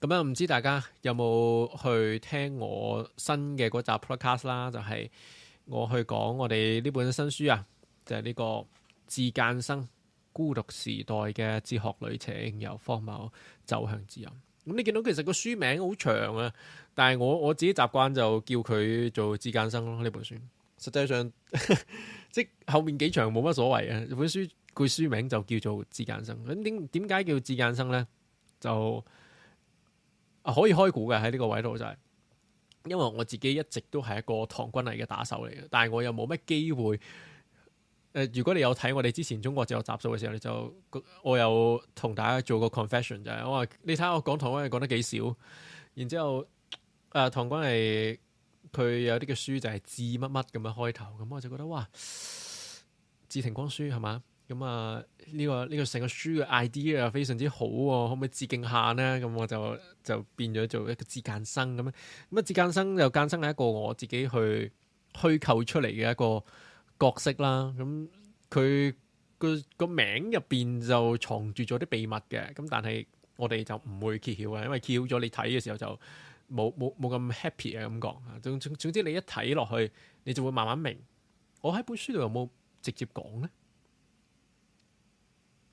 咁樣唔知大家有冇去聽我新嘅嗰集 podcast 啦？就係我去講我哋呢本新書啊，就係呢個自間生孤獨時代嘅哲學旅程，由荒謬走向自由。咁你見到其實個書名好長啊，但係我自己習慣就叫佢做自間生咯。呢本書實際上即後面幾長冇乜所謂啊。本書個書名就叫做自間生。咁點解叫自間生咧？就可以開估嘅喺呢個位度就係，因為我自己一直都係一個唐君毅嘅打手嚟嘅，但係我又冇乜機會。如果你有睇我哋之前中國哲學集數嘅時候，你就我有同大家做個 confession 就係，我話你睇下我講唐君毅講得幾少，然之後唐君毅佢有啲嘅書就係字乜乜咁樣開頭，咁我就覺得哇，字庭光書係嘛？咁呢個成個書嘅 idea 非常之好喎，可唔可以致敬下呢？咁我就變咗做一個自間生咁樣。咁自間生就間生係一個我自己去虛構出嚟嘅一個角色啦。咁佢個名入邊就藏住咗啲秘密嘅。咁但係我哋就唔會揭曉嘅，因為揭曉咗你睇嘅時候就冇咁 happy 嘅感覺。總之你一睇落去，你就會慢慢明。我喺本書度有冇直接講呢？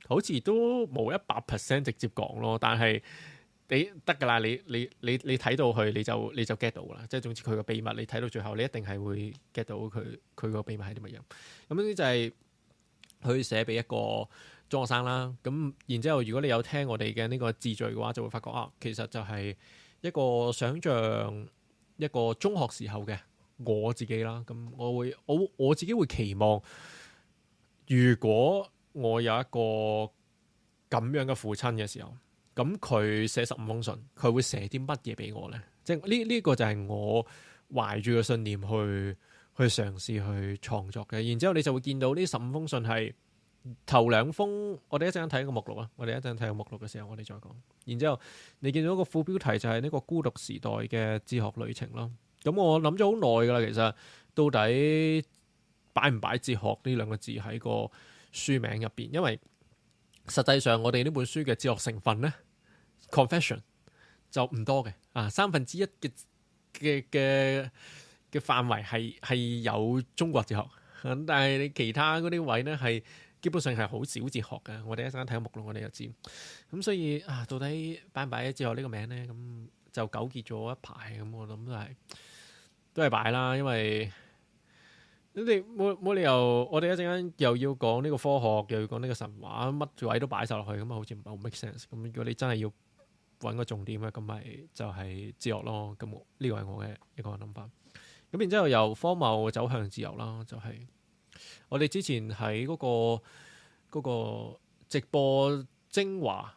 好似都冇100% 直接講咯，但係你得㗎啦，你睇到佢你就 get 到啦，即係總之佢個秘密你睇到最後，你一定係會 get 到佢個秘密係啲乜嘢。咁呢就係佢寫俾一個中學生啦。咁然之後，如果你有聽我哋嘅呢個自序嘅話，就會發覺其實就係一個想像一個中學時候嘅我自己啦。咁我自己會期望，如果我有一個咁樣嘅父親嘅時候，咁佢寫15封信，佢會寫啲乜嘢俾我呢？即係呢個就係我懷住個信念去嘗試去創作嘅。然之後你就會見到呢15封信係頭2封，我哋一陣間睇個目錄啊。我哋一陣睇個目錄嘅時候，我哋再講。然之後你見到個副標題就係呢個孤獨時代嘅哲學旅程咯。咁我諗咗好耐㗎啦，其實到底擺唔擺哲學呢兩個字喺個書名入邊？因為實際上我哋呢本書嘅哲學成分呢 confession 就唔多嘅，1/3嘅範圍係有中國哲學，但係你其他嗰啲位呢係基本上係好少哲學嘅。我哋一陣間睇個目錄，我哋就知。咁所以到底擺唔擺哲學呢個名呢？咁就糾結咗一排。咁我諗都係擺啦，因為你冇理由，我哋一陣間又要講呢個科學，又要講呢個神話，乜位都擺晒落去，咁好似唔係好 make sense。咁如果你真係要揾個重點咧，咁咪就係哲學咯。咁呢個係我嘅一個諗法。咁然之後由荒謬走向自由啦，就係我哋之前喺嗰個直播精華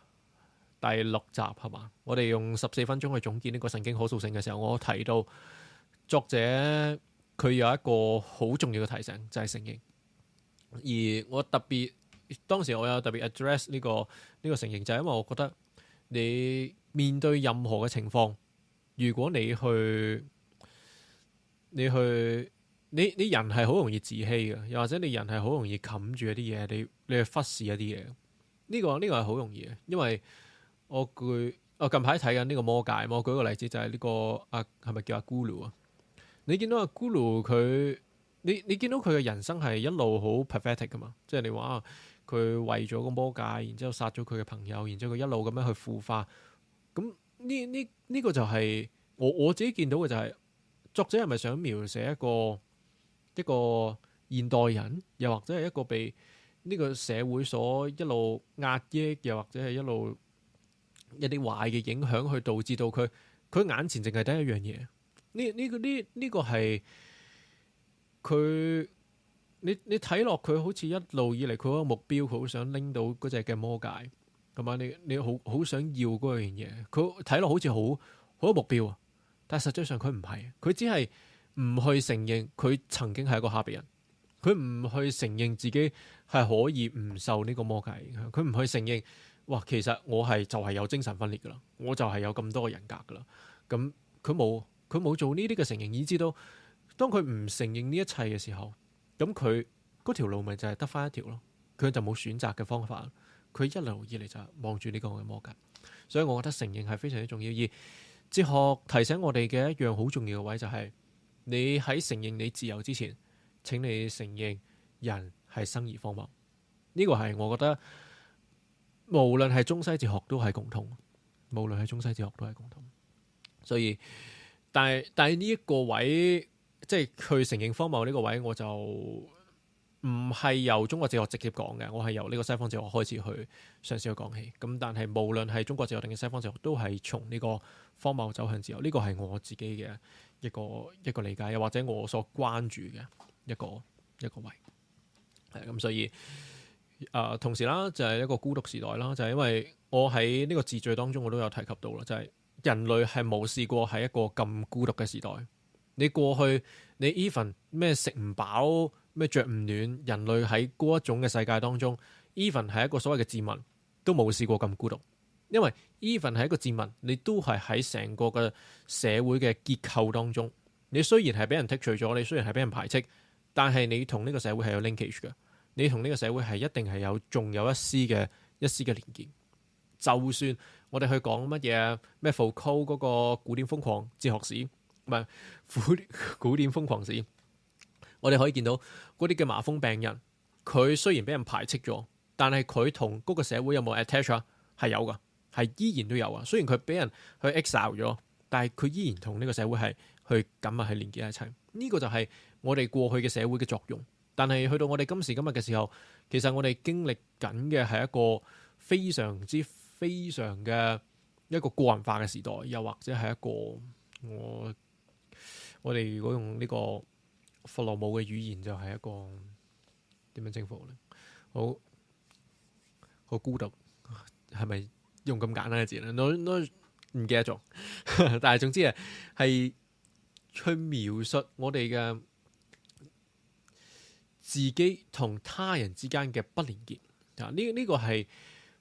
第6集係嘛？我哋用14分鐘去總結呢個神經可塑性嘅時候，我提到作者佢有一個好重要嘅提醒，就係承認。而我當時我有特別 address 呢個承認，就係因為我覺得你面對任何嘅情況，如果你人係好容易自欺嘅，又或者你人係好容易冚住一啲嘢，你去忽視一啲嘢。呢個係好容易嘅，因為我近排睇緊呢個魔戒，我舉個例子就係呢個係咪叫阿咕嚕啊？你見到阿咕嚕佢，你見到佢嘅人生係一路好 pathetic 噶嘛？即係你話佢為咗個魔戒，然之後殺咗佢嘅朋友，然之後佢一路咁樣去腐化。咁呢個就係我自己見到嘅，就係作者係咪想描寫一個現代人，又或者係一個被呢個社會所一路壓抑，又或者係一路一啲壞嘅影響，去導致到佢眼前淨係得一樣嘢。呢個係佢，你睇落佢好似一路以嚟佢嗰個目標，佢好想拎到嗰隻嘅魔戒，係嘛？你好想要嗰樣嘢，佢睇落好似好有目標啊，但係實際上佢唔係，佢只係唔去承認佢曾經係一個哈比人，佢唔去承認自己係可以唔受呢個魔戒影響，佢唔去承認，哇，其實我就係有精神分裂噶啦，我就係有咁多個人格噶啦，咁佢冇做呢啲嘅承認，以至到當佢唔承認呢一切嘅時候，咁佢嗰條路咪就係得翻一條咯，佢就冇選擇嘅方法，佢一路以嚟就望住呢個嘅魔戒。所以我覺得承認係非常之重要。而哲學提醒我哋嘅一樣好重要嘅位就係，你喺承認你自由之前，請你承認人係生而荒謬。呢個係我覺得無論係中西哲學都係共通，無論係中西哲學都係共通。所以，但係呢一個位，即係去承認荒謬呢個位，我就唔係由中國哲學直接講嘅，我係由呢個西方哲學開始去嘗試去講起。咁但係無論係中國哲學定係西方哲學，都係從呢個荒謬走向自由。呢個係我自己嘅一個理解，又或者我所關注嘅一個位。係咁，所以同時啦，就係一個孤獨時代啦，就係因為我喺呢個自序當中，我都有提及到啦，就係人類係冇試過喺一個咁孤獨嘅時代。你過去你 even 咩食唔飽，咩着唔暖，人類喺嗰一種嘅世界當中 even 係一個所謂嘅賤民，都冇試過咁孤獨。因為 even 係一個賤民，你都係喺成個嘅社會嘅結構當中，你雖然係俾人剔除咗，你雖然係俾人排斥，但係你同呢個社會係有 linkage 嘅，你同呢個社會係一定係仲有一絲嘅連結。就算我哋去講乜嘢咩福柯嗰個古典瘋狂哲學史，唔係古典瘋狂史，我哋可以見到嗰啲嘅麻風病人，佢雖然俾人排斥咗，但係佢同嗰個社會有冇 attach 啊？係有噶，係依然都有啊。雖然佢俾人去 exile 咗，但係佢依然同呢個社會係去緊密去連結一齊。呢個就係我哋過去嘅社會嘅作用。但係去到我哋今時今日嘅時候，其實我哋經歷緊嘅係一個非常嘅一個個人化嘅時代，又或者係一個我哋如果用呢個弗洛姆嘅語言，就係一個點樣征服咧？好孤獨，係咪用咁簡單嘅字咧？我唔記得咗，但係總之係去描述我哋嘅自己同他人之間嘅不連結啊！呢個係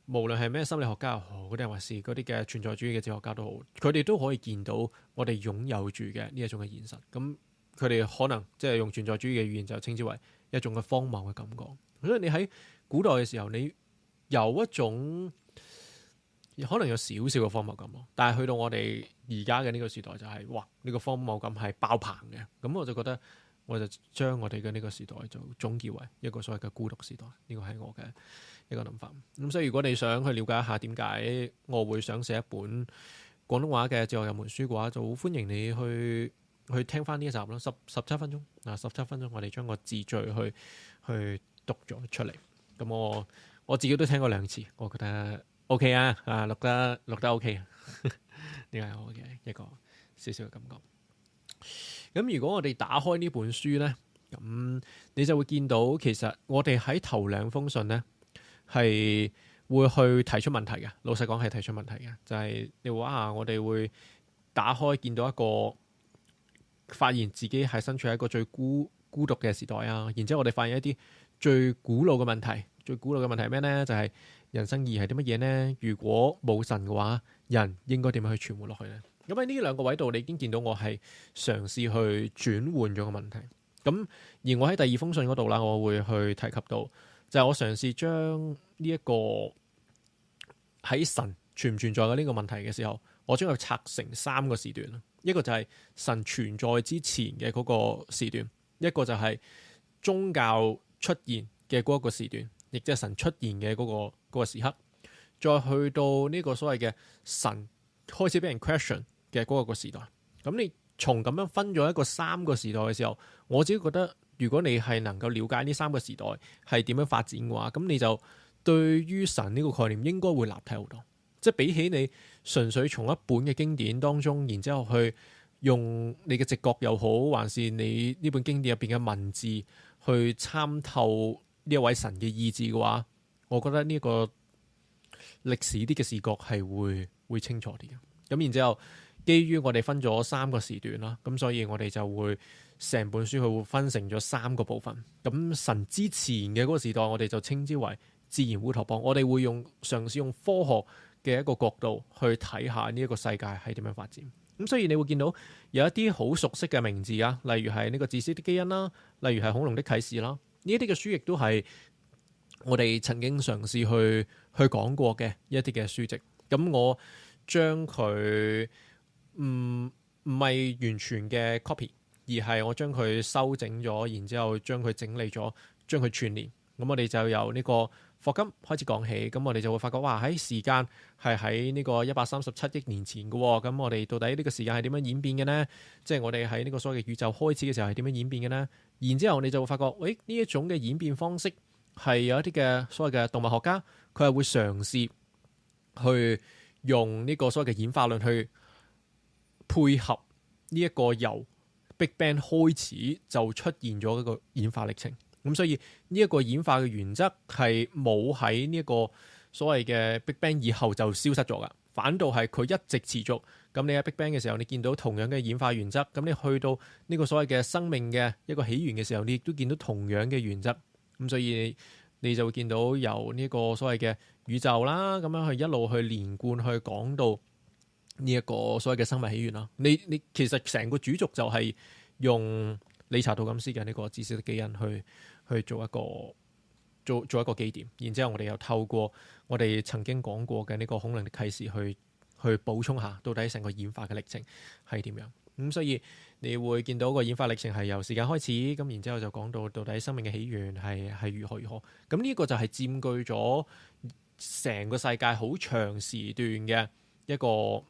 無論係咩心理學家又好，嗰啲還是嗰啲嘅存在主義嘅哲學家都好，佢哋都可以見到我哋擁有住嘅呢一種嘅現實。咁佢哋可能即係用存在主義嘅語言就稱之為一種嘅荒謬嘅感覺。所以你喺古代嘅時候，你有一種可能有少少嘅荒謬感咯。但係去到我哋而家嘅呢個時代，就係哇，呢個荒謬感係爆棚嘅。咁我就覺得，我就將我哋嘅呢個時代就總結為一個所謂嘅孤獨時代。呢個係我嘅一個諗法。咁所以如果你想去了解一下點解我會想寫一本廣東話嘅哲學入門書嘅話，就好歡迎你去聽翻呢一集啦，17分鐘啊，17分鐘我哋將個字序去讀咗出嚟。咁我自己都聽過2次，我覺得 OK 啊，錄得 OK 啊，呢個係我嘅一個少少嘅感覺。咁如果我哋打開呢本書呢，咁你就會見到其實我哋喺頭2封信呢係會去提出問題嘅。老實講係提出問題嘅，就係你話我哋會打開見到一個發現自己係身處喺一個最孤獨嘅時代啊。然之後我哋發現一啲最古老嘅問題。最古老嘅問題係咩呢？就係人生意義係啲乜嘢呢？如果冇神嘅話，人應該點樣去存活落去呢？咁喺呢2個位度，你已經見到我係嘗試去轉換咗個問題。咁而我喺第2封信嗰度啦，我會去提及到，就係我嘗試將呢一個喺神存唔存在嘅呢個問題嘅時候，我將佢拆成3個時段。一個就係神存在之前嘅嗰個時段，一個就係宗教出現嘅嗰一個時段，亦即係神出現嘅嗰個時刻，再去到呢個所謂嘅神開始俾人 question 嘅嗰個時代。咁你從咁樣分咗一個3個時代嘅時候，我自己覺得，如果你係能夠了解呢3個時代係點樣發展嘅話，咁你就對於神呢個概念應該會立體好多。即係比起你純粹從一本嘅經典當中，然之後去用你嘅直覺又好，還是你呢本經典入邊嘅文字去參透呢一位神嘅意志嘅話，我覺得呢個歷史啲嘅視覺係會清楚啲嘅。咁然之後，基於我哋分咗3個時段啦，咁所以我哋就會成本書佢會分成咗3個部分。咁神之前嘅嗰個時代，我哋就稱之為自然烏托邦。我哋會嘗試用科學嘅一個角度去睇下呢一個世界係點樣發展。咁所以你會見到有一啲好熟悉嘅名字啊，例如係呢個自私的基因啦，例如係恐龍的啟示啦，呢一啲嘅書亦都係我哋曾經嘗試去講過嘅一啲嘅書籍。咁我將佢唔係完全嘅 copy，而係我將佢修整咗，然之後將佢整理咗，將佢串聯。咁我哋就由呢個霍金開始講起，咁我哋就會發覺，哇！喺時間係喺呢個137億年前嘅喎，咁我哋到底呢個時間係點樣演變嘅呢？即係我哋喺呢個所謂嘅宇宙開始嘅時候係點樣演變嘅呢？然之後我哋就會發覺，喂，呢一種嘅演變方式係有一啲嘅所謂嘅動物學家，佢係會嘗試去用呢個所謂嘅演化論去配合呢一個由 Big Bang 開始就出現咗一個演化歷程。咁所以呢一個演化嘅原則係冇喺呢一個所謂嘅 Big Bang 以後就消失咗噶，反倒係佢一直持續。咁你喺 Big Bang 嘅時候，你見到同樣嘅演化原則，咁你去到呢個所謂嘅生命嘅一個起源嘅時候，你亦都見到同樣嘅原則。咁所以你就會見到由呢個所謂嘅宇宙啦，咁樣去一路去連貫去講到呢一個所謂嘅生物起源啦。你其實成個主軸就係用理查道金斯嘅呢個自私的基因去做一個基點，然之後我哋又透過我哋曾經講過嘅呢個恐龍的啟示去補充下，到底成個演化嘅歷程係點樣。咁所以你會見到個演化歷程係由時間開始，咁然之後就講到底生命嘅起源係如何。咁呢個就係佔據咗成個世界好長時段嘅一個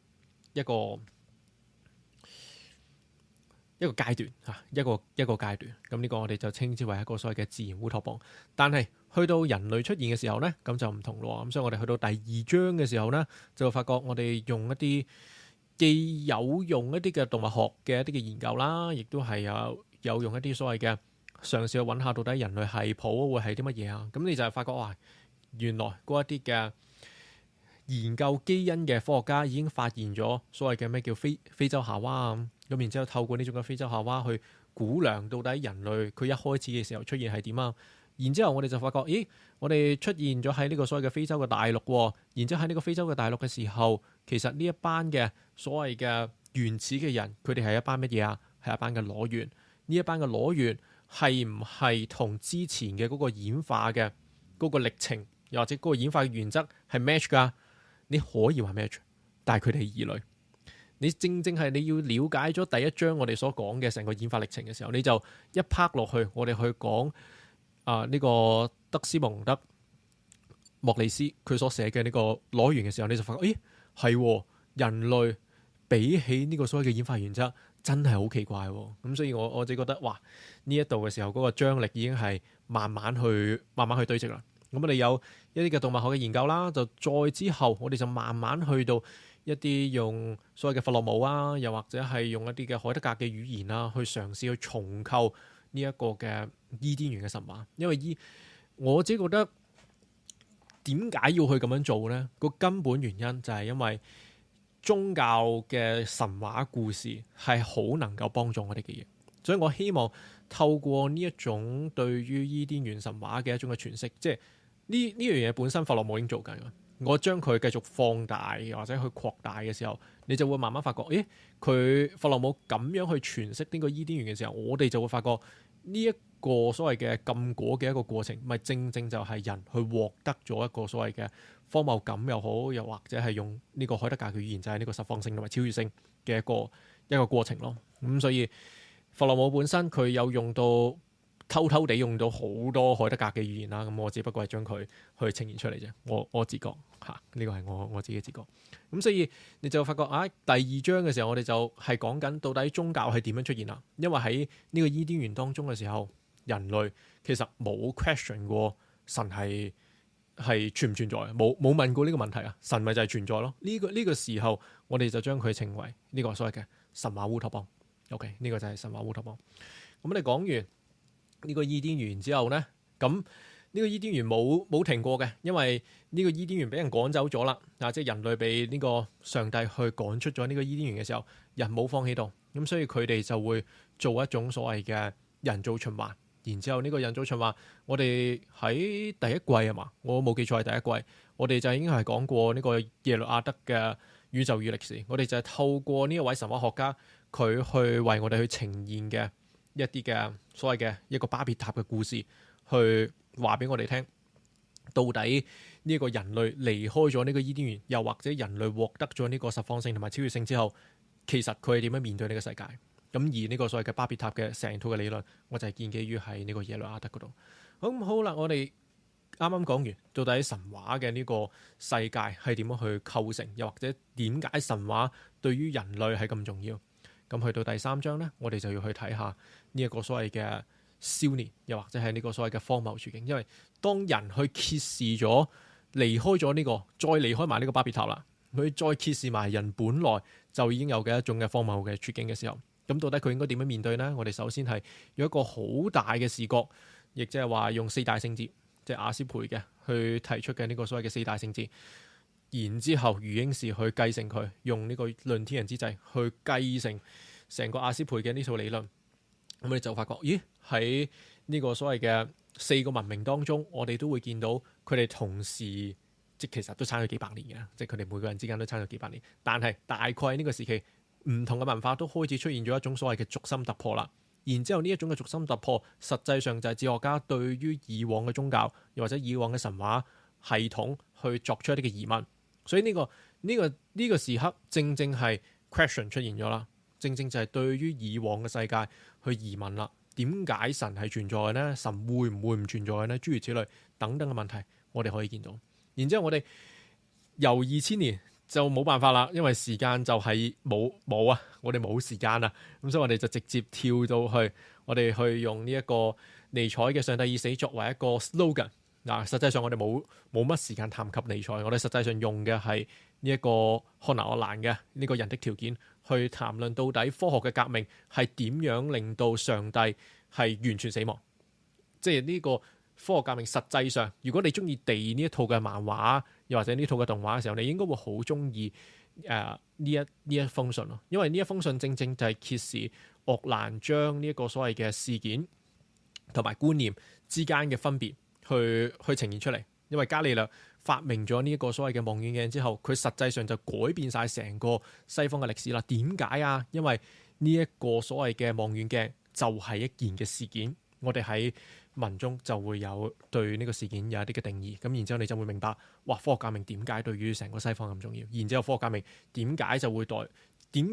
階段嚇，一個階段。咁呢個我哋就稱之為一個所謂嘅自然烏托邦。但係去到人類出現嘅時候呢，咁就唔同咯。咁所以我哋去到第二章嘅時候呢，就發覺我哋用一啲既有用一啲嘅動物學嘅一啲嘅研究啦，亦都係有用一啲所謂嘅嘗試去揾下到底人類系譜會係啲乜嘢啊。咁你就係發覺哇，原來嗰一啲嘅研究基因嘅科學家已經發現咗所謂嘅咩叫非洲夏娃啊。咁然之後透過呢種嘅非洲夏娃去估量到底人類佢一開始嘅時候出現係點啊。然之後我哋就發覺，咦，我哋出現咗喺呢個所謂嘅非洲嘅大陸。然之後喺呢個非洲嘅大陸嘅時候，其實呢一班嘅所謂嘅原始嘅人，佢哋係一班乜嘢啊？係一班嘅裸猿。呢一班嘅裸猿係唔係同之前嘅嗰個演化嘅嗰個歷程，又或者嗰個演化嘅原則係 match 㗎？你可以話 match，但係佢哋係異類。你正係你要了解咗第一章我哋所講嘅成個演化歷程嘅時候，你就一拍落去，我哋去講呢個德斯蒙德莫里斯佢所寫嘅呢個裸猿嘅時候，你就發覺，咦，係人類比起呢個所謂嘅演化原則真係好奇怪。咁所以我就覺得，哇，呢一度嘅時候嗰個張力已經係慢慢去堆積啦。咁我哋有一啲嘅動物學嘅研究啦，就再之後我哋就慢慢去到一啲用所謂嘅弗洛姆啊，又或者係用一啲嘅海德格嘅語言啊，去嘗試去重構呢一個嘅伊甸園嘅神話。因為我自己覺得點解要去咁樣做呢？個根本原因就係因為宗教嘅神話故事係好能夠幫助我哋嘅嘢，所以我希望透過呢一種對於伊甸園神話嘅一種嘅詮釋，即係呢樣嘢本身弗洛姆已經做緊。我將佢繼續放大或者去擴大嘅時候，你就會慢慢發覺，咦，佢弗洛姆咁樣去詮釋呢個伊甸園嘅時候，我哋就會發覺呢一個所謂嘅禁果嘅一個過程，咪正正就係人去獲得咗一個所謂嘅荒謬感又好，又或者係用呢個海德格嘅語言，就係呢個實況性同埋超越性嘅一個過程咯。咁所以弗洛姆本身佢有用到偷偷地用到好多海德格嘅語言啦，咁我只不過係將佢去呈現出嚟啫。我自覺嚇，呢個係我自己自覺。咁所以你就發覺第二章嘅時候，我哋就係講緊到底宗教係點樣出現啦。因為喺呢個伊甸園當中嘅時候，人類其實冇 question 過神係存唔存在，冇問過呢個問題啊。神咪就係存在咯。呢個時候，我哋就將佢稱為呢個所謂嘅神話烏托邦。OK，呢個就係神話烏托邦。咁你講完呢個伊甸園之後呢，咁呢個伊甸園冇停過嘅，因為呢個伊甸園俾人趕走咗啦。即係人類被呢個上帝去趕出咗呢個伊甸園嘅時候，人冇放棄到，咁所以佢哋就會做一種所謂嘅人造循環。然之後呢個人造循環，我哋喺第一季啊嘛，我冇記錯係第一季，我哋就已經係講過呢個耶律亞德嘅宇宙與歷史。我哋就係透過呢一位神話學家，佢去為我哋去呈現嘅一啲嘅所謂嘅一個巴別塔嘅故事，去話俾我哋聽，到底呢個人類離開咗呢個伊甸園，又或者人類獲得咗呢個實況性同埋超越性之後，其實佢係點樣面對呢個世界？咁而呢個所謂嘅巴別塔嘅成套嘅理論，我就係建基於喺呢個耶路亞德嗰度。咁好啦，我哋啱啱講完，到底神話嘅呢個世界係點樣去構成，又或者點解神話對於人類係咁重要？咁去到第3章呢，我哋就要去睇下呢一個所謂嘅少年，又或者係呢個所謂嘅荒謬處境。因為當人去揭示咗離開咗呢個，再離開埋呢個巴別塔啦，佢再揭示埋人本來就已經有嘅一種嘅荒謬嘅處境嘅時候，咁到底佢應該點樣面對呢？我哋首先係用一個好大嘅視角，亦即係話用4大聖節，即係亞斯培嘅去提出嘅呢個所謂嘅4大聖節，然之後余英時去繼承佢，用呢個論天人之際去繼承成個亞斯培嘅呢套理論。咁你就發覺，咦，喺呢個所謂嘅4個文明當中，我哋都會見到佢哋同時，即其實都差咗幾百年嘅，即係佢哋每個人之間都差咗幾百年。但係大概喺呢個時期，唔同嘅文化都開始出現咗一種所謂嘅軸心突破啦。然之後呢一種嘅軸心突破，實際上就係哲學家對於以往嘅宗教，又或者以往嘅神話系統去作出一啲嘅疑問。所以呢個時刻，正正係 question 出現咗啦。正正就係對於以往嘅世界去疑問啦。點解神係存在嘅呢？神會唔會唔存在嘅呢？諸如此類等等嘅問題，我哋可以見到。然之後我哋由2000年就冇辦法啦，因為時間就係冇啊，我哋冇時間啦。咁所以我哋就直接跳到去，我哋去用呢一個尼采嘅上帝已死作為一個 slogan。嗱，實際上我哋冇乜時間談及尼采，我哋實際上用嘅係呢一個漢娜·鄂蘭嘅呢個人的條件，去談論到底科學嘅革命係點樣令到上帝係完全死亡。即係呢個科學革命實際上，如果你中意地呢一套嘅漫畫，又或者呢套嘅動畫嘅時候，你應該會好中意呢一封信咯。因為呢一封信正正就係揭示鄂蘭將呢一個所謂嘅事件同埋觀念之間嘅分別去呈現出嚟。因為伽利略發明咗呢一個所謂嘅望遠鏡之後，佢實際上就改變晒成個西方嘅歷史啦。點解啊？因為呢一個所謂嘅望遠鏡就係一件嘅事件，我哋喺文中就會有對呢個事件有一啲嘅定義。咁然之後你就會明白，哇！科學革命點解對於成個西方咁重要？然之後科學革命點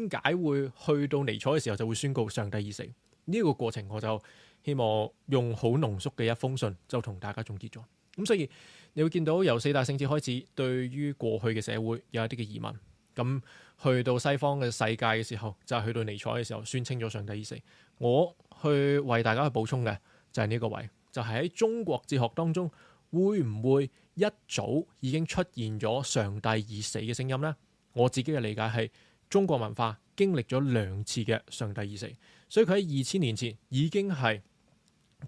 解會去到尼采嘅時候就會宣告上帝已死？呢個過程我就希望用好濃縮嘅一封信就同大家總結咗。咁所以你會見到由4大聖節開始，對於過去嘅社會有一啲嘅疑問。咁去到西方嘅世界嘅時候，就係去到尼采嘅時候，宣稱咗上帝已死。我去為大家去補充嘅就係呢個位，就係喺中國哲學當中，會唔會一早已經出現咗上帝已死嘅聲音呢？我自己嘅理解係中國文化經歷咗2次嘅上帝已死，所以佢喺2000年前已經係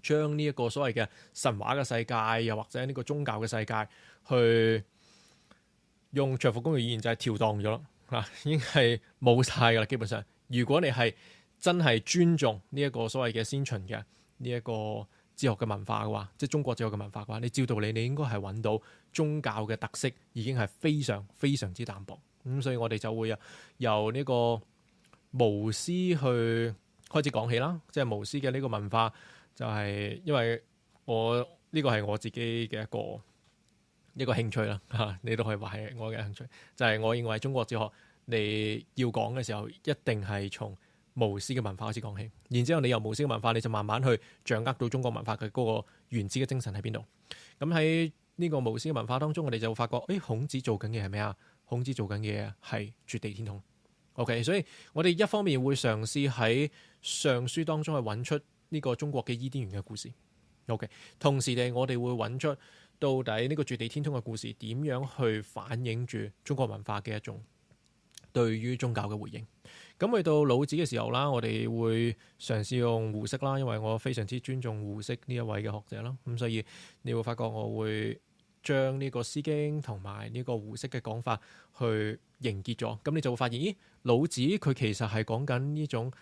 將呢一個所謂嘅神話嘅世界，又或者呢個宗教嘅世界，去用長福公嘅語言就係跳蕩咗啦，已經係冇晒噶啦。基本上，如果你係真係尊重呢一個所謂嘅先秦嘅呢一個哲學嘅文化嘅話，即係中國哲學嘅文化嘅話，你照道理你應該係揾到宗教嘅特色已經係非常非常之淡薄。咁所以我哋就會由呢個巫師去開始講起啦，即係巫師嘅呢個文化。就係因為呢個係我自己嘅一個興趣啦嚇，你都可以話係我嘅興趣。就係我認為中國哲學你要講嘅時候，一定係從巫師嘅文化開始講起，然之後你由巫師嘅文化，你就慢慢去掌握到中國文化嘅嗰個原始嘅精神喺邊度。咁喺呢個巫師嘅文化當中，我哋就會發覺，孔子做緊嘅係咩啊？孔子做緊嘅係絕地天通。OK， 所以我哋一方面會嘗試喺上書當中去揾出呢個中國嘅伊甸園嘅故事。OK， 同時地我哋會揾出到底呢個絕地天通嘅故事點樣去反映住中國文化嘅一種對於宗教嘅回應。咁去到老子嘅時候啦，我哋會嘗試用胡適啦，因為我非常之尊重胡適呢一位嘅學者啦。咁所以你會發覺我會將呢個《詩經》同埋呢個胡適嘅講法去凝結咗。咁你就會發現，老子佢其實係講緊呢種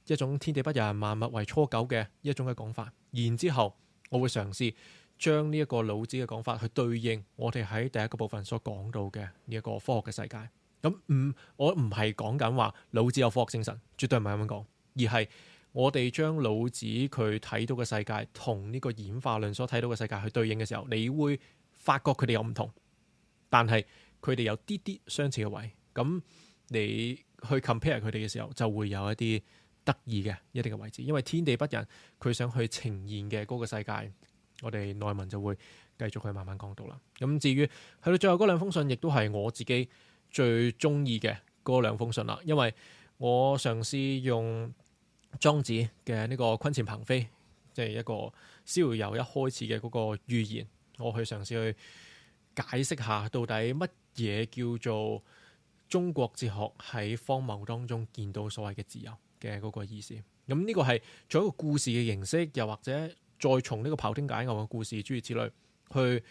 一種天地不仁，萬物為芻狗嘅一種嘅講法。然之後我會嘗試將呢一個老子嘅講法去對應我哋喺第一個部分所講到嘅呢一個科學嘅世界。咁我唔係講緊話老子有科學精神，絕對唔係咁樣講，而係我哋將老子佢睇到嘅世界同呢個演化論所睇到嘅世界去對應嘅時候，你會發覺佢哋有唔同，但係佢哋有啲啲相似嘅位。咁你去 compare 佢哋嘅時候，就會有一啲得意嘅一啲嘅位置。因為天地不仁，佢想去呈現嘅嗰個世界，我哋內文就會繼續去慢慢講到啦。咁至於去到最後嗰兩封信，亦都係我自己最中意嘅嗰兩封信啦。因為我嘗試用莊子嘅呢個坤乾鵬飛，即係一個逍遙遊一開始嘅嗰個寓言，我去嘗試去解釋下到底乜嘢叫做中國哲學喺荒謬當中見到所謂嘅自由嘅嗰個意思。咁呢個係做一個故事嘅形式，又或者再從呢個庖丁解牛嘅故事諸如此類去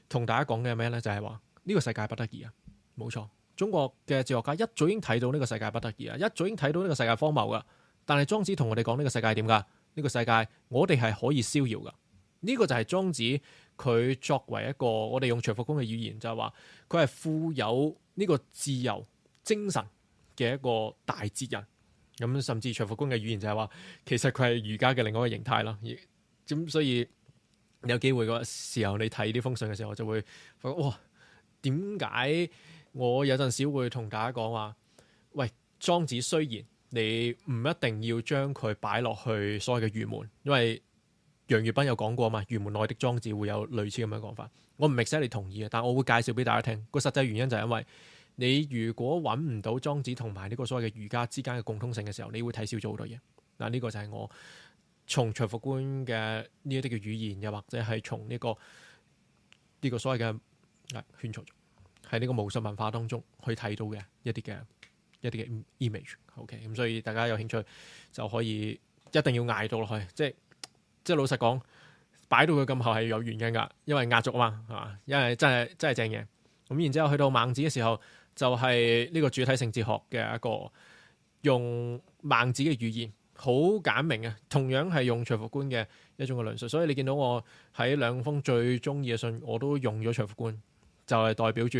同大家講嘅咩呢？就係話呢個世界不得已啊，冇錯。中國嘅哲學家一早已經睇到呢個世界不得已啊，一早已經睇到呢個世界荒謬噶。但係莊子同我哋講呢個世界點噶？呢個世界我哋係可以逍遙噶。呢個就係莊子佢作為一個我哋用徐復公嘅語言就係話佢係富有呢個自由精神嘅一個大哲人。咁甚至徐復公嘅語言就係話其實佢係儒家嘅另外一個形態啦。咁所以有機會嗰時候你睇呢封信嘅時候，我就會發覺哇，點解我有陣時會同大家講話，喂，莊子雖然你唔一定要將佢擺落去所謂嘅儒門，因為楊粵賓有講過嘛，儒門內的莊子會有類似咁樣講法。我唔 exactly 同意嘅，但我會介紹俾大家聽。個實際原因就係因為你如果揾唔到莊子同埋呢個所謂嘅儒家之間嘅共通性嘅時候，你會睇少咗好多嘢。嗱，呢個就係我從徐復觀嘅呢一啲嘅語言，又或者係從呢個所謂嘅勸錯咗喺呢個巫術文化當中去睇到嘅一啲嘅 image。OK， 咁所以大家有興趣就可以一定要捱到落去，即係老實講，擺到佢咁後係有原因㗎，因為壓軸啊嘛，係嘛？因為真係正嘢。咁然之後去到孟子嘅時候，就係呢個主體性哲學嘅一個用孟子嘅語言，好簡明嘅，同樣係用徐復觀嘅一種嘅論述。所以你見到我喺兩封最中意嘅信，我都用咗徐復觀，就係代表住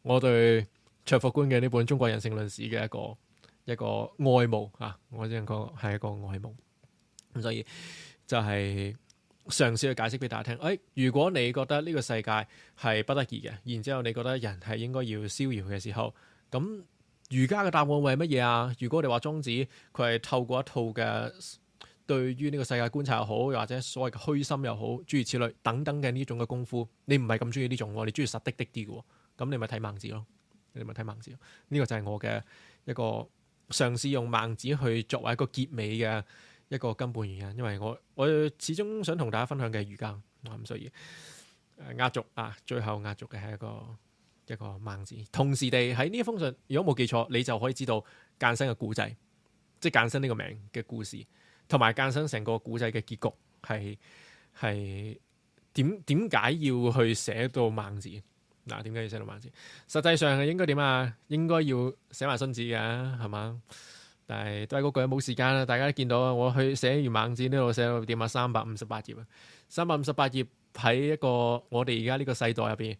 我對徐復觀嘅呢本《中國人性論史》嘅一個愛慕啊！我只能講係一個愛慕。咁所以就係嘗試去解釋俾大家聽。如果你覺得呢個世界係不得已嘅，然之後你覺得人係應該要逍遙嘅時候，咁儒家嘅答案會係乜嘢啊？如果我哋話莊子佢係透過一套嘅對於呢個世界觀察又好，又或者所謂嘅虛心又好，諸如此類等等嘅呢種嘅功夫，你唔係咁中意呢種，你中意實的啲嘅，咁你咪睇孟子咯。呢個就係我嘅一個嘗試用孟子去作為一個結尾嘅一個根本原因，因為我始終想同大家分享嘅儒家咁，所以壓軸最後壓軸嘅係一個孟子。同時地喺呢一封信，如果冇記錯，你就可以知道諫生嘅古仔，即係諫生呢個名嘅故事，同埋諫生成個古仔嘅結局係點解要去寫到孟子？嗱，點解要寫到孟子？實際上係應該點啊？應該要寫埋荀子嘅，係嘛？但係都係嗰句冇時間啦。大家都見到我去寫完孟子呢度寫到點啊？358頁啊！358頁喺一個我哋而家呢個世代入邊，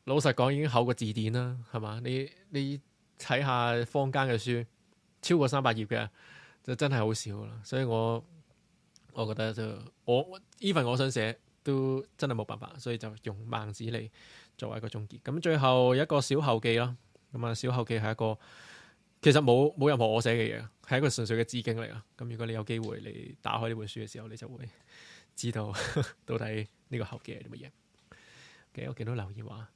老實講已經厚過字典啦，係嘛？你睇下坊間嘅書，超過300頁嘅就真係好少啦。所以我覺得就even 我想寫都真係冇辦法，所以就用孟子嚟作為一個終結。咁最後一個小後記啦。咁啊，小後記係一個其實冇任何我寫嘅嘢，係一個純粹嘅知經嚟啊。咁如果你有機會你打開呢本書嘅時候，你就會知道到底呢個後記係啲乜嘢。Okay，我見到留言話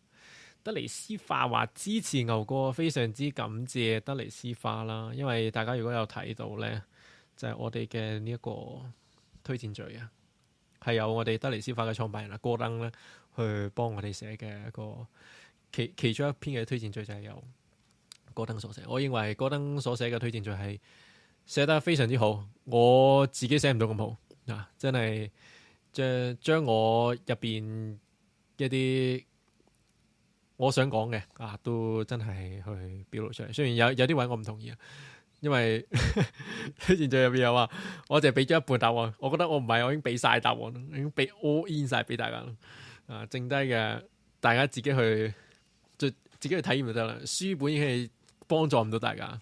德尼斯化話支持牛哥，非常之感謝德尼斯化啦。因為大家如果有睇到咧，就係我哋嘅呢一個推薦序啊，係有我哋德尼斯化嘅創辦人啊戈登咧去幫我哋寫嘅一個其中一篇嘅推薦序就係由戈登所寫。我認為戈登所寫嘅推薦序係寫得非常之好，我自己寫唔到咁好啊！真係將我入邊一啲我想講嘅都真係去表露出嚟。雖然有啲位我唔同意啊，因為推薦序入邊有話我淨係俾咗一半答案，我覺得我唔係，我已經俾晒答案，已經俾 all in 晒俾大家啦。剩低嘅大家自己去體驗就得啦。書本已經係幫助唔到大家，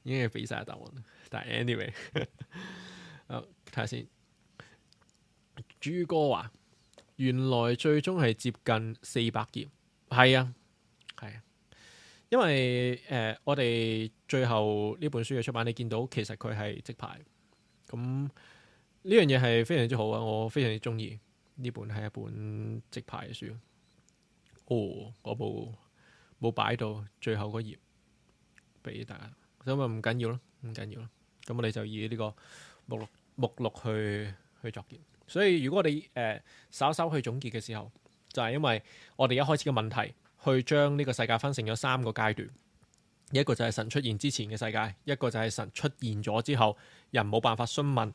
已經係俾晒答案。但係 anyway， 睇下先。朱哥話原來最終係接近400頁，係啊，係啊，因為我哋最後呢本書嘅出版，你見到其實佢係即排，咁呢樣嘢係非常之好啊！我非常之中意呢本係一本即排嘅書。哦，我冇擺到最後嗰頁俾大家，咁啊唔緊要啦，唔緊要啦。咁我哋就以呢個目錄去作結。所以如果我哋稍稍去總結嘅時候，就係因為我哋一開始嘅問題，去將呢個世界分成咗3個階段，一個就係神出現之前嘅世界，一個就係神出現咗之後，人冇辦法詢問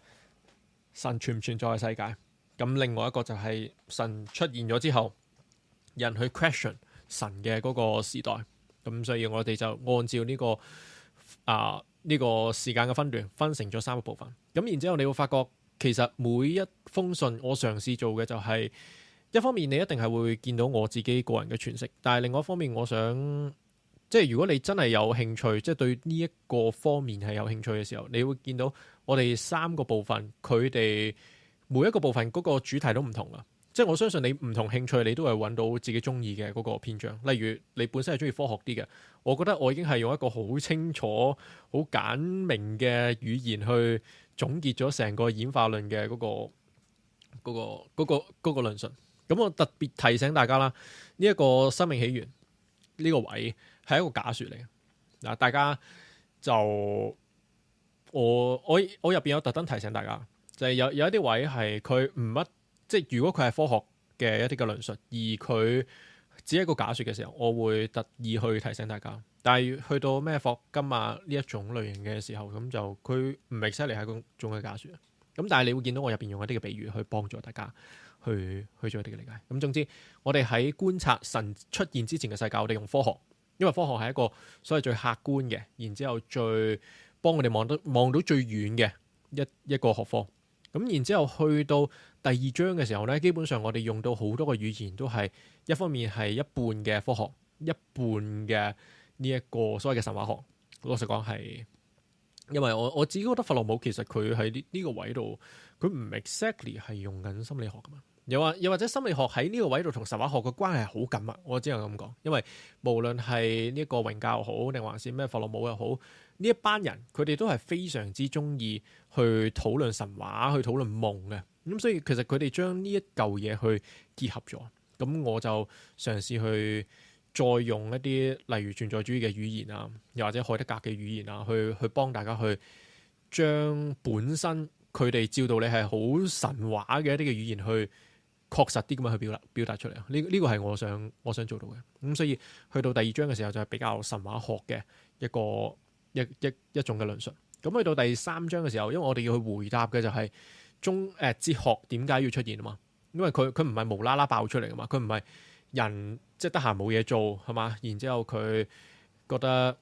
神存唔存在嘅世界。咁另外一個就係神出現咗之後，人去 question 神嘅嗰個時代。咁所以我哋就按照呢個時間嘅分段，分成咗3個部分。咁然之後你會發覺，其實每一封信我嘗試做嘅就係，一方面你一定係會見到我自己個人嘅詮釋，但係另外一方面我想，即係如果你真係有興趣，即係對呢一個方面係有興趣嘅時候，你會見到我哋3個部分，佢哋每一個部分嗰個主題都唔同啊。即係我相信你唔同興趣，你都係揾到自己中意嘅嗰個篇章。例如你本身係中意科學啲嘅，我覺得我已經係用一個好清楚、好簡明嘅語言去總結咗成個演化論嘅嗰個論述。咁我特別提醒大家啦，呢一個生命起源呢個位係一個假説嚟嘅嗱，大家就我入邊有特登提醒大家，就係有一啲位係佢唔一。即係如果佢係科學嘅一啲嘅論述，而佢只係一個假説嘅時候，我會特意去提醒大家。但係去到咩霍金啊呢一種類型嘅時候，咁就佢唔係犀利係嗰種嘅假説。咁但係你會見到我入邊用一啲嘅比喻去幫助大家去做一啲嘅理解。咁總之，我哋喺觀察神出現之前嘅世界，我哋用科學，因為科學係一個所謂最客觀嘅，然之後最幫我哋望到最遠嘅一個學科。咁然之後去到第2章嘅時候咧，基本上我哋用到好多個語言都係一方面係一半嘅科學，一半嘅呢一個所謂嘅神話學。老實講係，因為我自己覺得弗洛姆其實佢喺呢個位度，佢唔 exactly 係用緊心理學噶嘛。又或者心理學喺呢個位度同神話學嘅關係好緊密，我只能咁講。因為無論係呢個榮格又好，定還是咩弗洛姆又好，呢一班人佢哋都係非常之中意去討論神話、去討論夢嘅。咁所以其實佢哋將呢一嚿嘢去結合咗。咁我就嘗試去再用一啲例如存在主義嘅語言啊，又或者海德格嘅語言啊，去幫大家去將本身佢哋照道理係好神話嘅一啲嘅語言去確實啲咁樣去表達出嚟。呢個係我想做到嘅。咁所以去到第2章嘅時候就係比較神話學嘅一種嘅論述。咁去到第3章嘅時候，因為我哋要去回答嘅就係哲學點解要出現啊嘛。因為佢唔係無啦啦爆出嚟噶嘛，佢唔係人即係得閒冇嘢做係嘛，然之後佢覺得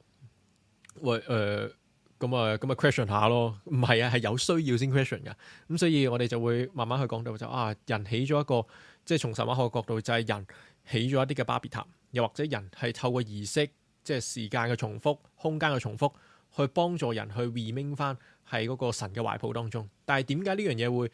喂咁啊 question 下咯，唔係啊，係有需要先 question 噶。咁所以我哋就會慢慢去講到人起咗一個，即係從神話學嘅角度就係人起咗一啲嘅巴別塔，又或者人係透過儀式，即係時間嘅重複、空間嘅重複，去幫助人去 remain 翻喺嗰個神嘅懷抱當中。但係點解呢樣嘢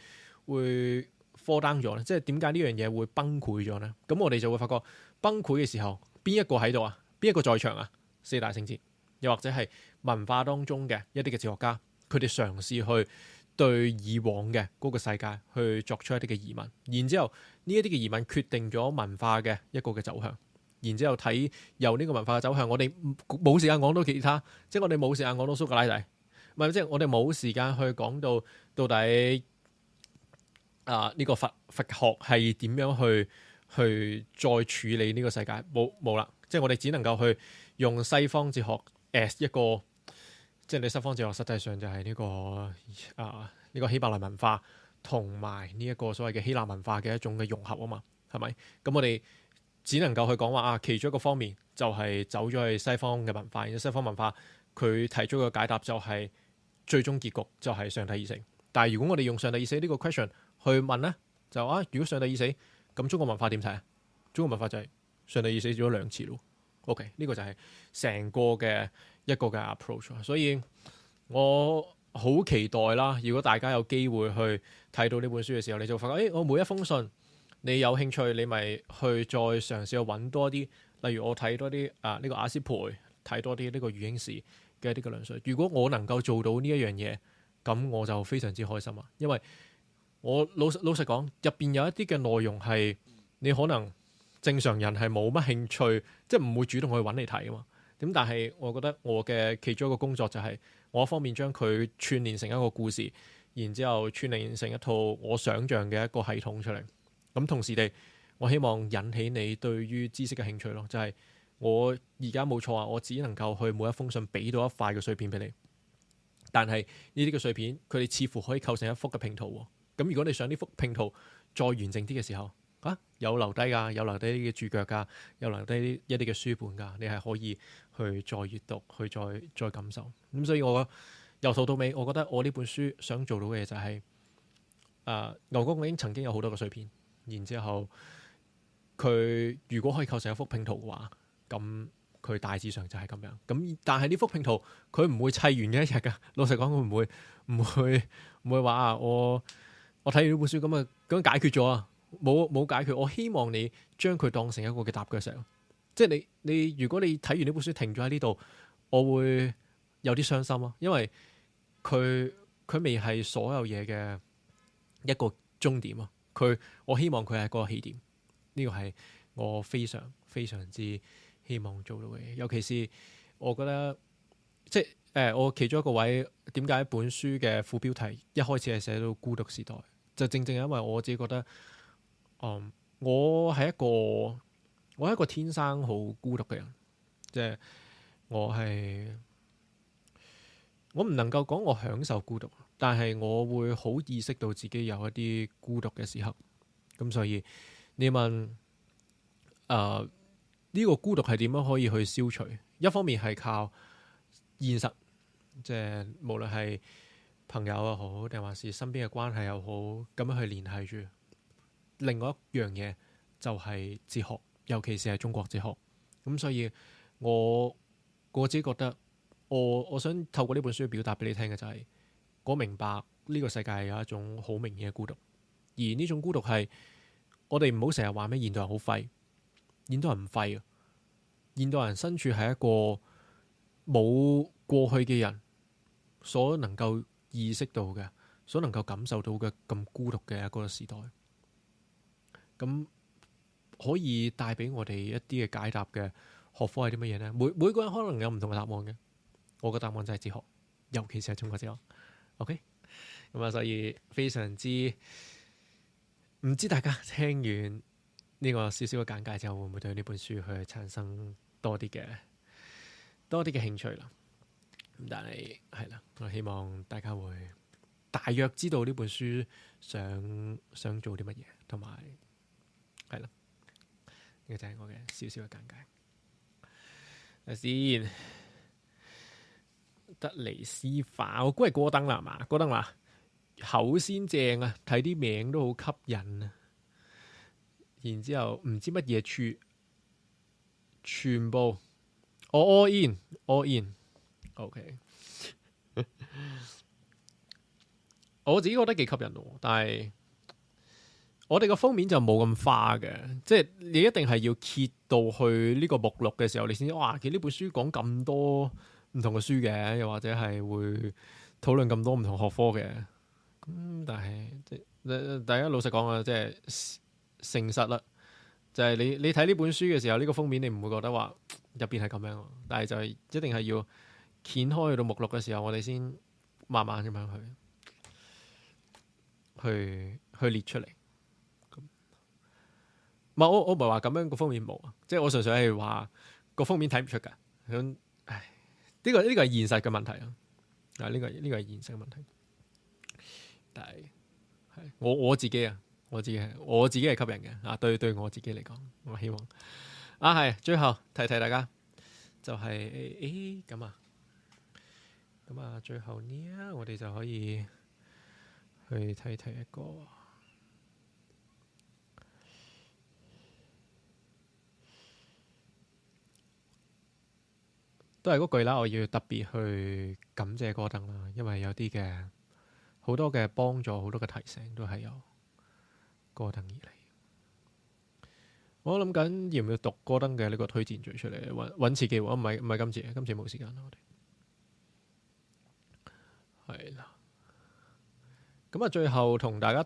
會 fall down 咗咧？即係點解呢樣嘢會崩潰咗咧？咁我哋就會發覺崩潰嘅時候，邊一個喺度啊？邊一個在場啊？4大聖節，又或者係文化當中嘅一啲嘅哲學家，佢哋嘗試去對以往嘅嗰個世界去作出一啲嘅疑問，然之後呢一啲嘅疑問決定咗文化嘅一個嘅走向，然之後睇由呢個文化嘅走向，我哋冇時間講到其他，即係我哋冇時間講到蘇格拉底，唔係即係我哋冇時間去講到底呢個佛學係點樣去再處理呢個世界，冇啦，即係我哋只能夠去用西方哲學 as 一個，即係你西方哲學實際上就係呢個希伯來文化同埋呢一個所謂嘅希臘文化嘅一種嘅融合啊嘛，係咪？咁我哋只能夠去講話其中一個方面就係走咗去西方嘅文化，然後西方文化佢提出嘅解答就係最終結局就係上帝已死。但係如果我哋用上帝已死呢個 question 去問咧，就如果上帝已死，咁中國文化點睇啊？中國文化就係上帝已死咗2次咯。OK， 呢個就係成個嘅一個嘅 approach。所以我好期待啦！如果大家有機會去睇到呢本書嘅時候，你就會發覺，我每一封信你有興趣，你咪去再嘗試去揾多啲，例如我睇多啲呢個阿斯培，睇多啲呢個余英時嘅呢個論述。如果我能夠做到呢一樣嘢，咁我就非常之開心啊！因為我老實講，入邊有一啲嘅內容係你可能正常人係冇乜興趣，即係唔會主動去揾嚟睇啊嘛。咁但係我覺得我嘅其中一個工作就係我一方面將佢串連成一個故事，然之後串連成一套我想像嘅一個系統出嚟。咁同時地，我希望引起你對於知識嘅興趣咯。就係我而家冇錯啊，我只能夠去每一封信俾到一塊嘅碎片俾你，但係呢啲嘅碎片佢哋似乎可以構成一幅嘅拼圖喎。咁如果你想呢幅拼圖再完整啲嘅時候，有留低㗎，有留低啲嘅注腳㗎，有留低一啲嘅書本㗎，你係可以去再閱讀，去再感受。咁所以我由頭到尾，我覺得我呢本書想做到嘅嘢就係牛哥已經曾經有好多個碎片。然之後，佢如果可以構成一幅拼圖嘅話，咁佢大致上就係咁樣。咁但係呢幅拼圖佢唔會砌完嘅一日㗎。老實講，佢唔會話我睇完呢本書咁解決咗啊，冇解決。我希望你將佢當成一個嘅踏腳石。即係你如果你睇完呢本書停咗喺呢度，我會有啲傷心咯，因為佢未係所有嘢嘅一個終點啊。我希望佢係個起點，呢個係我非常非常之希望做到嘅嘢。尤其是我覺得，即係我其中一個位，點解本書嘅副標題一開始係寫到孤獨時代，就正正因為我自己覺得，我係一個天生好孤獨嘅人，即係我唔能夠講我享受孤獨。但係我會好意識到自己有一啲孤獨嘅時刻，咁所以你問呢個孤獨係點樣可以去消除？一方面係靠現實，即係無論係朋友又好，定還是身邊嘅關係又好，咁樣去聯繫住。另外一樣嘢就係哲學，尤其是係中國哲學。咁所以我自己覺得，我想透過呢本書表達俾你聽嘅就係，我明白呢個世界有一種好明顯嘅孤獨，而呢種孤獨係我哋唔好成日話咩現代人好廢，現代人唔廢啊！現代人身處係一個冇過去嘅人所能夠意識到嘅、所能夠感受到嘅咁孤獨嘅一個時代，咁可以帶俾我哋一啲嘅解答嘅學科係啲乜嘢呢？每個人可能有唔同嘅答案嘅，我嘅答案就係哲學，尤其是係中國哲學。OK， 咁啊，所以非常之唔知大家聽完呢個少少嘅簡介之後，會唔會對呢本書去產生多啲嘅興趣啦？咁但係啦，我希望大家會大約知道呢本書想做啲乜嘢，同埋係啦，呢個就係我嘅少少嘅簡介。睇先。德尼斯化，我估係戈登啦，係嘛？戈登話口先正啊，睇啲名都好吸引啊。然之後唔知乜嘢處，全部我 all in。OK， 我自己覺得幾吸引喎，但係我哋個封面就冇咁花嘅，即係你一定係要揭到去呢個目錄嘅時候，你先哇！其實呢本書講咁多唔同嘅書嘅，又或者係會討論咁多唔同學科嘅，咁但係即係大家老實講啊，即係誠實啦，就係你睇呢本書嘅時候，呢個封面你唔會覺得話入邊係咁樣，但係就係一定係要掀開去到目錄嘅時候，我哋先慢慢咁樣去列出嚟。唔係我唔係話咁樣個封面冇啊，即係我純粹係話個封面睇唔出㗎。咁唉，呢個係現實嘅問題啊！呢個係現實嘅問題。但係我自己啊，我自己係吸引嘅啊！對我自己嚟講，我希望係最後提大家，就係咁啊，最後呢，我哋就可以去睇一個。都係嗰句啦，我要特別去感謝戈登啦，因為有啲嘅好多嘅幫助，好多嘅提醒都係由戈登而嚟。我諗緊要唔要讀戈登嘅呢個推薦序出嚟，揾次機會。唔係今次，今次冇時間啦。我哋係啦。咁啊，最後同大家